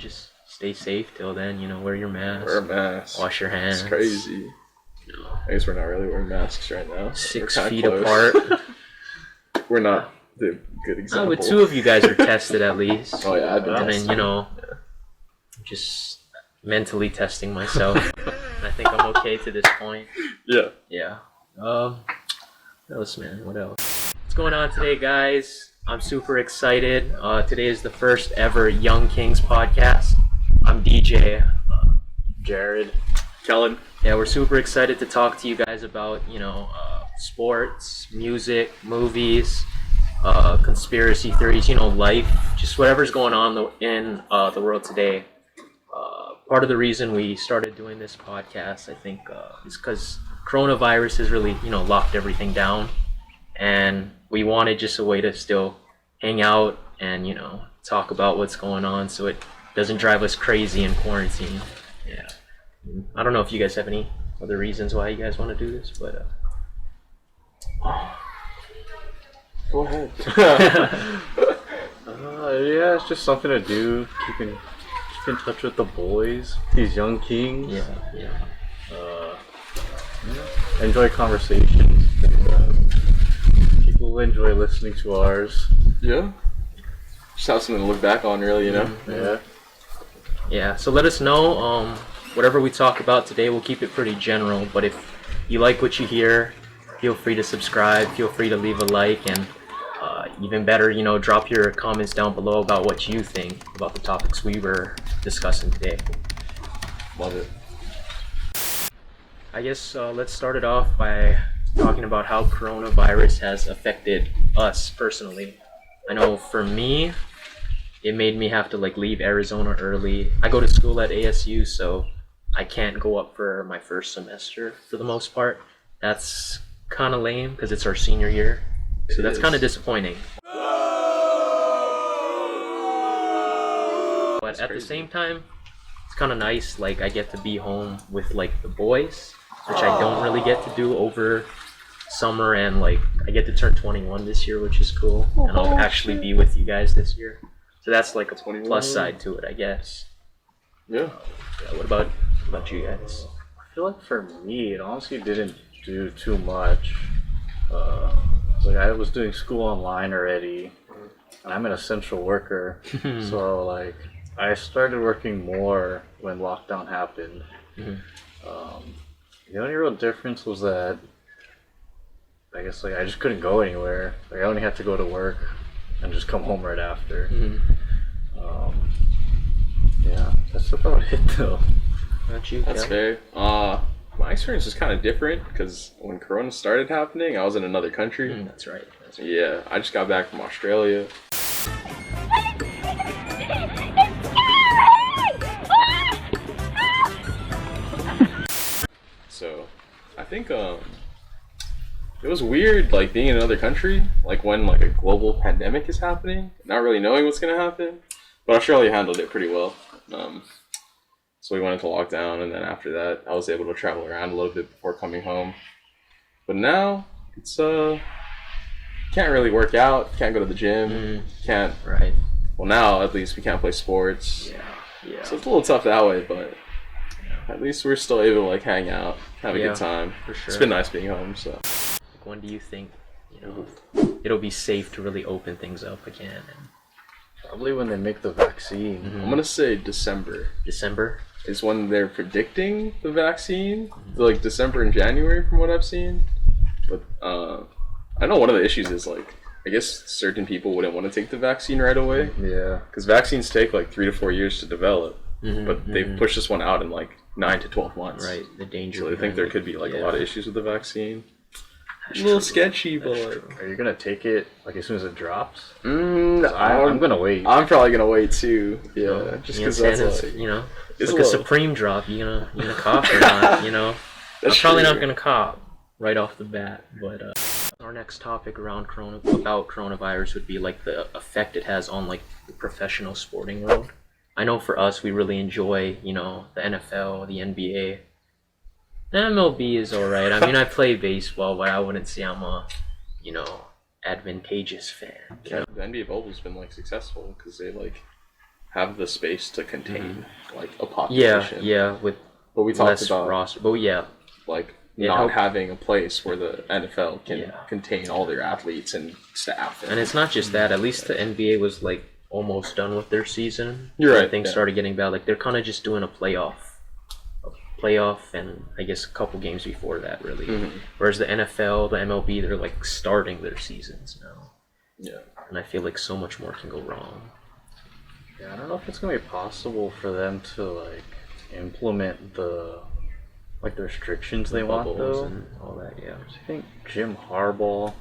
just stay safe till then. Wear your mask. Wear a mask. Wash your hands. It's crazy. I guess we're not really wearing masks right now. 6 feet apart. We're not the good example. No, but 2 of you guys are tested at least. Oh yeah, I've been tested. And then, just mentally testing myself. And I think I'm okay to this point. Yeah. Yeah. What else, man? What else? What's going on today, guys? I'm super excited. Today is the first ever Young Kingz podcast. I'm DJ. Jared. Kellen. Yeah, we're super excited to talk to you guys about, sports, music, movies, conspiracy theories, life, just whatever's going on in the world today. Part of the reason we started doing this podcast, I think, is because coronavirus has really, locked everything down. And we wanted just a way to still hang out and, talk about what's going on so it doesn't drive us crazy in quarantine. Yeah. I don't know if you guys have any other reasons why you guys want to do this, but... Go ahead. Yeah, it's just something to do. Keep in touch with the boys. These young kings. Yeah. Enjoy conversations. And, people enjoy listening to ours. Yeah. Just have something to look back on, really, Yeah. Yeah. So let us know. Whatever we talk about today, we'll keep it pretty general. But if you like what you hear, feel free to subscribe. Feel free to leave a like, and even better, drop your comments down below about what you think about the topics we were discussing today. Love it. I guess let's start it off by talking about how coronavirus has affected us personally. I know for me, it made me have to leave Arizona early. I go to school at ASU, so I can't go up for my first semester for the most part. That's kind of lame because it's our senior year. So that's kind of disappointing. But at the same time, it's kind of nice. I get to be home with the boys, which I don't really get to do over summer, and I get to turn 21 this year, which is cool. And I'll actually be with you guys this year. So that's a plus side to it, I guess. Yeah. What about you guys? I feel like for me, it honestly didn't do too much. I was doing school online already, and I'm an essential worker, so I started working more when lockdown happened. The only real difference was that I guess I just couldn't go anywhere. I only had to go to work and just come home right after. Yeah, that's about it though. Not you, That's fair. My experience was kind of different because when Corona started happening, I was in another country. That's right. Yeah, I just got back from Australia. So, I think it was weird being in another country, when a global pandemic is happening, not really knowing what's gonna happen. But Australia handled it pretty well. So we went into lockdown, and then after that, I was able to travel around a little bit before coming home. But now, it's can't really work out, can't go to the gym, can't. Right. Well, now at least we can't play sports. Yeah. So it's a little tough that way, but at least we're still able to hang out, have a good time. For sure. It's been nice being home. So. When do you think it'll be safe to really open things up again? Probably when they make the vaccine. I'm gonna say December. December is when they're predicting the vaccine. December and January, from what I've seen. But I know one of the issues is I guess certain people wouldn't want to take the vaccine right away. Yeah. Because vaccines take 3 to 4 years to develop, but they've pushed this one out in 9 to 12 months. Right. The danger. So I think there could be a lot of issues with the vaccine. A little sketchy, but are you gonna take it as soon as it drops? I'm gonna wait. I'm probably gonna wait too. Yeah, just because that's it's a Supreme drop. You gonna cop or not? I'm probably not gonna cop right off the bat. But our next topic about coronavirus would be the effect it has on the professional sporting world. I know for us, we really enjoy the NFL, the NBA. MLB is alright. I mean, I play baseball, but I wouldn't say I'm a, advantageous fan. Yeah, the NBA bubble's been successful because they have the space to contain like a Yeah, population. yeah, with But we talked less about roster. But yeah, like It not helped- having a place where the NFL can Yeah. contain all their athletes and staff. and it's not just that. At least the NBA was like almost done with their season. You're when right, Things yeah. started getting bad. Like they're kind of just doing a playoff, and I guess a couple games before that, really. Mhm. Whereas the NFL, the MLB, they're like starting their seasons now, Yeah. and I feel like so much more can go wrong. Yeah, I don't know if it's gonna be possible for them to like implement the restrictions they want Bubbles though. and all that. Yeah. I think John Harbaugh,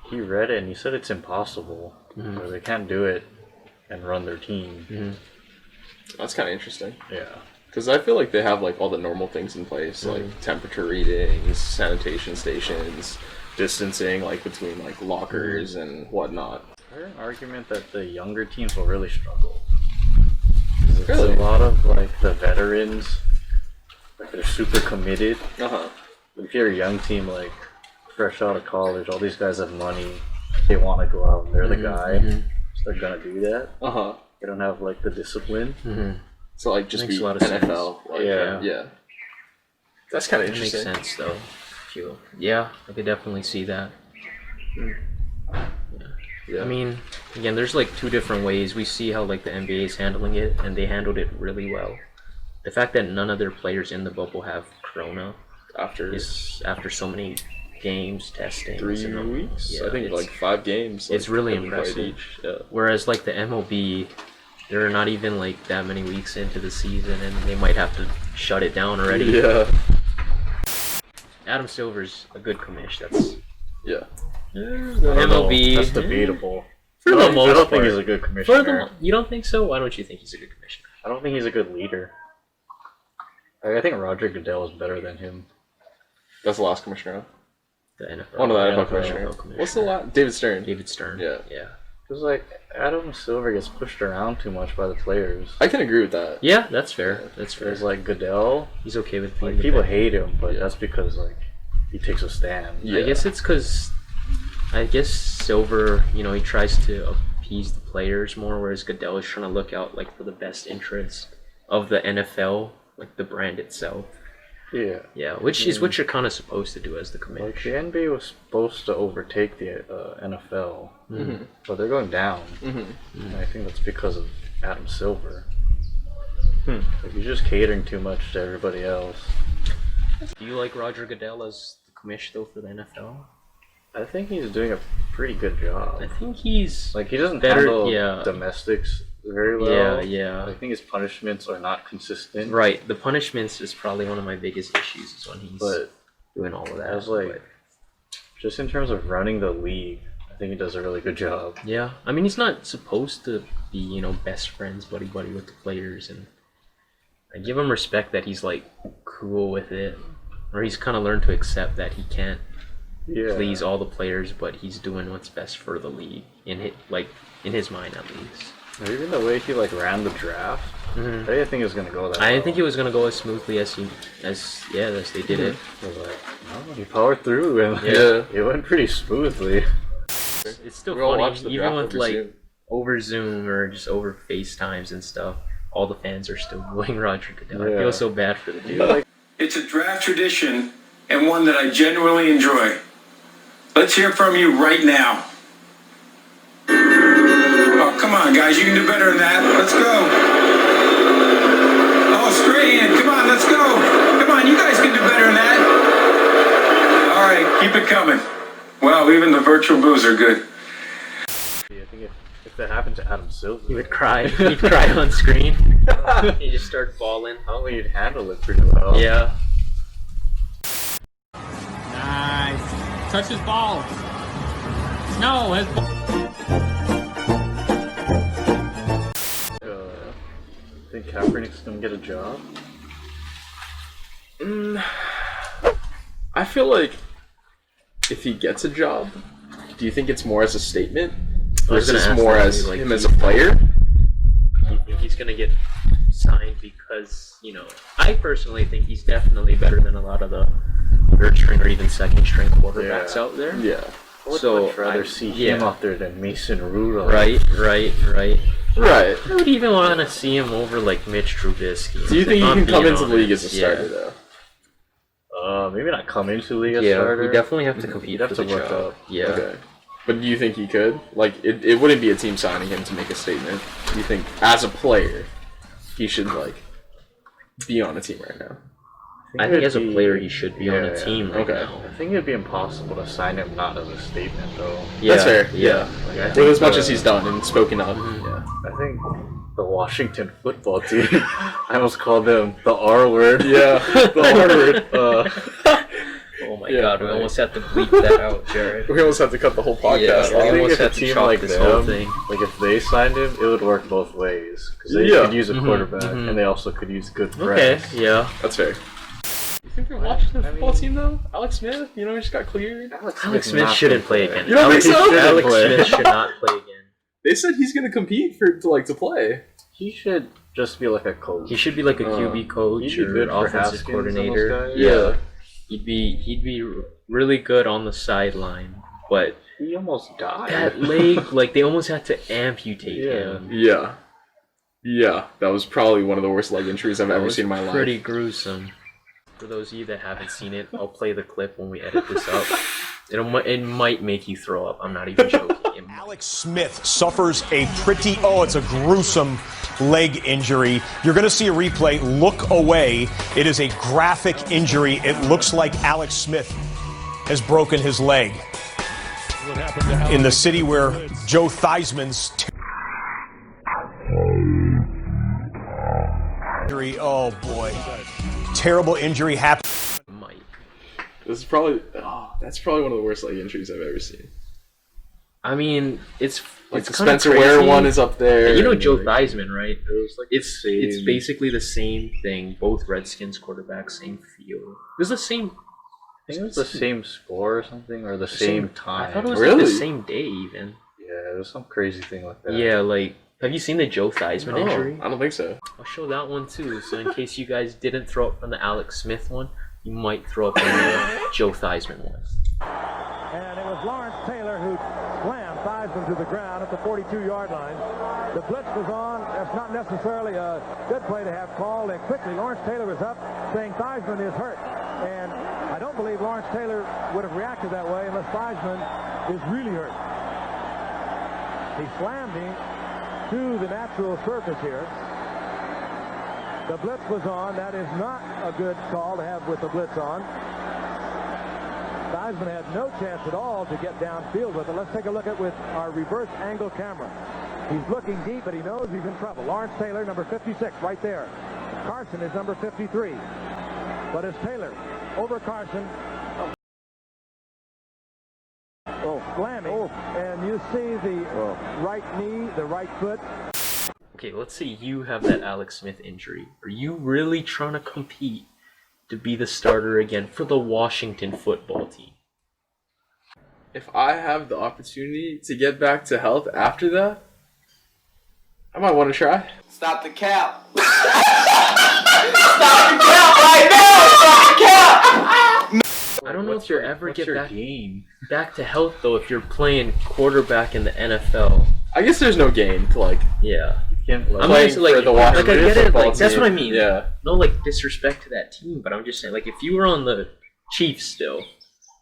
he read it and he said it's impossible, or they can't do it and run their team. Mm-hmm. That's kind of interesting. Yeah, Because I feel like they have like all the normal things in place, like temperature readings, sanitation stations, distancing like between like lockers and whatnot. I heard an argument that the younger teams will really struggle. 'Cause it's Really? a lot of like the veterans, like they're super committed. Uh-huh. If you're a young team, like fresh out of college, all these guys have money. They want to go out and they're the guy, so they're gonna do that. Uh-huh. They don't have like the discipline. So like just Makes be a lot of NFL. Like, Yeah. Yeah. That's kind of It makes interesting. sense though. Yeah, I could definitely see that. Yeah. I mean, again, there's like two different ways. We see how like the NBA is handling it, and they handled it really well. The fact that none of their players in the bubble have Corona after is after so many games testing. 3 weeks, Yeah, I think it's- like 5 games. it's like, really have been played impressive. Each. Yeah. Whereas like the MLB, they're not even like that many weeks into the season, and they might have to shut it down already. Yeah. Adam Silver's a good commish. That's Yeah. I don't know. MLB. That's debatable. For the I most don't think part. he's a good For commissioner. you don't think so? Why don't you think he's a good commissioner? I don't think he's a good leader. I think Roger Goodell is better than him. That's the last commissioner. The NFL. One of the Yeah, NFL NFL commissioner. commissioner. What's the last? David Stern. David Stern. Yeah. Yeah. Because like Adam Silver gets pushed around too much by the players. I can agree with that. Yeah, that's fair. That's fair. There's like Goodell, He's okay with being like people the hate him, but Yeah. that's because like he takes a stand. Yeah. I guess it's because I guess Silver, he tries to appease the players more, whereas Goodell is trying to look out like for the best interest of the NFL, like the brand itself. Yeah. Yeah, which is what you're kind of supposed to do as the Like commissioner. the NBA was supposed to overtake the NFL, but they're going down. And I think that's because of Adam Silver. Like, he's just catering too much to everybody else. Do you like Roger Goodell as the commissioner though for the NFL? I think he's doing a pretty good job. I think he's Like he doesn't Better- handle yeah. domestics very well. yeah. I think his punishments are not consistent. Right. The punishments is probably one of my biggest issues is when he's But doing all of that. as like but- just in terms of running the league, I think he does a really good job. yeah, I mean he's not supposed to be best friends, buddy with the players, and I give him respect that he's like cool with it, or he's kind of learned to accept that he can't Yeah. please all the players, but he's doing what's best for the league in his mind at least. Or even the way he like ran the draft. I didn't think it was gonna go that I well. didn't think it was gonna go as smoothly as they did it. I was like, no, he powered through and Yeah. it went pretty smoothly. It's still We all funny, watched the even draft with over like Zoom. over Zoom or just over FaceTimes and stuff. All the fans are still booing Roger Goodell. I Yeah. feel so bad for the dude. Like, It's a draft tradition and one that I genuinely enjoy. Let's hear from you right now. Oh, come on, guys. You can do better than that. Let's go. Oh, straight in. Come on, let's go. Come on, you guys can do better than that. All right, keep it coming. Wow, even the virtual boos are good. I think if that happened to Adam Silver, He would cry. He'd cry on screen. He'd just start bawling. I don't think he'd handle it pretty well. Yeah. Nice. Touch his balls. No, his Think Kaepernick's gonna get a job? I feel like if he gets a job, do you think it's more as a statement I was gonna versus ask more that, as like, him as a player? Do you think he's gonna get signed because I personally think he's definitely better than a lot of the third string or even second string quarterbacks Yeah. out there. Yeah. would So, much rather I- see yeah. him out there than Mason Rudolph. Right. Right. I would even want to see him over like Mitch Trubisky. Do you think he I'm can come being into the league as a honest. starter Yeah. though? Maybe not come into the league as Yeah, starter. we definitely have to compete You'd have for to the look job. up. Yeah. Okay. But do you think he could? Like, it wouldn't be a team signing him to make a statement. Do you think, as a player, he should, like, be on a team right now? I think as a it'd player, be- he should be on a yeah, team right okay. now. I think it'd be impossible to sign him not as a statement, though. Yeah, That's fair. Yeah. Like, I With think as much the- as he's done and spoken up. Mm-hmm. Yeah. I think the Washington football team. I almost called them the R word. Yeah. The R word. Oh my Yeah, god, we right. almost have to bleep that out, Jared. We almost have to cut the whole podcast Yeah, off. we I think almost if a had to team chalk like this whole them, thing. like if they signed him, it would work both ways because they Yeah. could use a Mhm, quarterback mhm. and they also could use good Okay, press. yeah. That's fair. You think they're watching the I football mean- team, though? Alex Smith, you know, he just got cleared. Alex Smith shouldn't play again. You don't Alex, think so? Alex Play. Smith should not play again. They said he's going to compete to play. He should just be like a coach. He should be like a QB coach he'd be or good for offensive Haskins and coordinator. those guys. Yeah. He'd be really good on the sideline, but He almost died. that leg, like they almost had to amputate Yeah. him. Yeah. Yeah. That was probably one of the worst leg injuries I've That ever was seen in my life. pretty gruesome. For those of you that haven't seen it, I'll play the clip when we edit this up. It might make you throw up. I'm not even joking. It might. Alex Smith suffers a it's a gruesome leg injury. You're going to see a replay. Look away. It is a graphic injury. It looks like Alex Smith has broken his leg. In the city where Joe Theismann's injury, oh boy. Terrible injury happened. Might. This is probably that's probably one of the worst leg injuries I've ever seen. I mean, it's Like it's the kinda Spencer crazy. Ware one is up there. You know and, Joe like, Theismann, right? It was like It's the it's same- basically the same thing. Both Redskins quarterbacks, same field. It was the same. I think it was the same score or something, or the same time. I thought it was like Really? the same day even. Yeah, it was some crazy thing like that. Yeah, like have you seen the Joe Theismann No, injury? I don't think so. I'll show that one too. So in case you guys didn't throw up on the Alex Smith one, you might throw up on the Joe Theismann one. And it was Lawrence Taylor who slammed Theismann to the ground at the 42-yard line. The blitz was on. That's not necessarily a good play to have called. And quickly, Lawrence Taylor is up saying Theismann is hurt. And I don't believe Lawrence Taylor would have reacted that way unless Theismann is really hurt. He slammed him to the natural surface here. The blitz was on. That is not a good call to have with the blitz on. Theismann had no chance at all to get downfield with it. Let's take a look at with our reverse angle camera. He's looking deep, but he knows he's in trouble. Lawrence Taylor, number 56, right there. Carson is number 53. But it's Taylor over Carson. Slamming. And you see the right knee, the right foot. Okay, let's say you have that Alex Smith injury. Are you really trying to compete to be the starter again for the Washington football team? If I have the opportunity to get back to health after that, I might want to try. Stop the cap. Stop the cap right now. Stop the cap. I don't know if you'll ever get back, game? back to health though if you're playing quarterback in the NFL. I guess there's no game to like Yeah. Can't let I'm playing just like, for the like I Washington get it, football like that's team. what I mean. Yeah. No like disrespect to that team, but I'm just saying like if you were on the Chiefs still,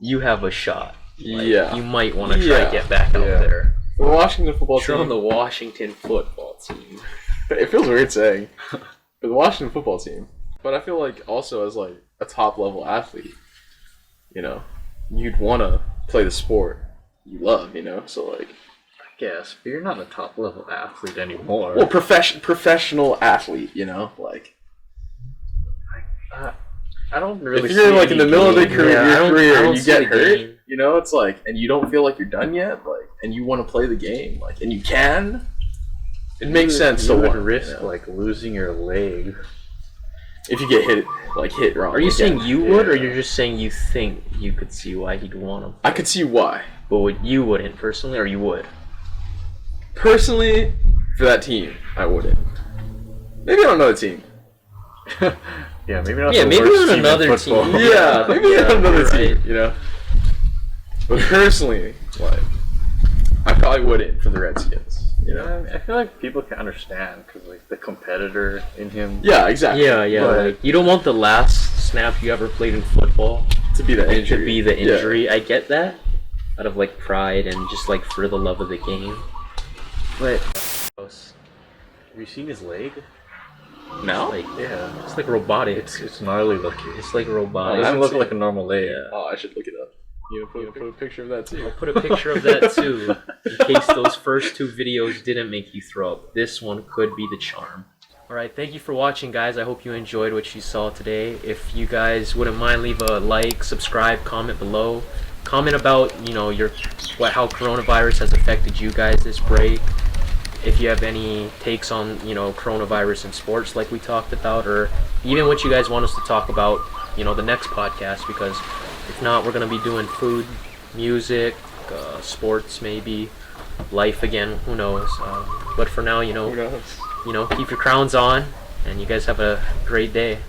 you have a shot. Like, Yeah. You might want to try Yeah. to get back out Yeah. there. The Washington football You're on team. the Washington football team. It feels weird saying, but the Washington football team. But I feel like also as like a top level athlete, you know, you'd want to play the sport you love, you know. So like, guess, but you're not a top level athlete anymore. well, professional athlete, you know, like I don't really. if you're see like in the any middle of the game. career, Yeah, I your don't- career I don't and you see get the hurt, game. you know, it's like, and you don't feel like you're done yet, like, and you want to play the game, like, and you can. It makes sense You to would want risk you know, like losing your leg. if you get hit wrong. Are you again. saying you would, or Yeah. you're just saying you think you could see why he'd want him? I could see why. But you wouldn't personally, or you would? Personally, for that team, I wouldn't. Maybe on another team. Yeah, maybe not. Yeah, the maybe worst on team in another football. team. Yeah, maybe Yeah, on another you're team, right. you know. But personally, like probably wouldn't for the Redskins. You know? I feel like people can understand because like the competitor in him. Yeah, exactly. Yeah. But- Like, you don't want the last snap you ever played in football To be the injury. to be the Yeah. injury. I get that, out of like pride and just like for the love of the game. But Have you seen his leg? Now? like, Yeah. it's like robotics. It's gnarly looking. It's like It robotics. doesn't haven't look seen like it. a normal leg. Yeah. Oh, I should look it up. Put a picture of that too. Put a picture of that too, in case those first 2 videos didn't make you throw up. This one could be the charm. Alright, thank you for watching, guys. I hope you enjoyed what you saw today. If you guys wouldn't mind, leave a like, subscribe, comment below. Comment about, you know, how coronavirus has affected you guys this break. If you have any takes on, you know, coronavirus in sports like we talked about, or even what you guys want us to talk about, you know, the next podcast, because if not, we're going to be doing food, music, sports maybe, life again, who knows. But for now, Who knows? keep your crowns on, and you guys have a great day.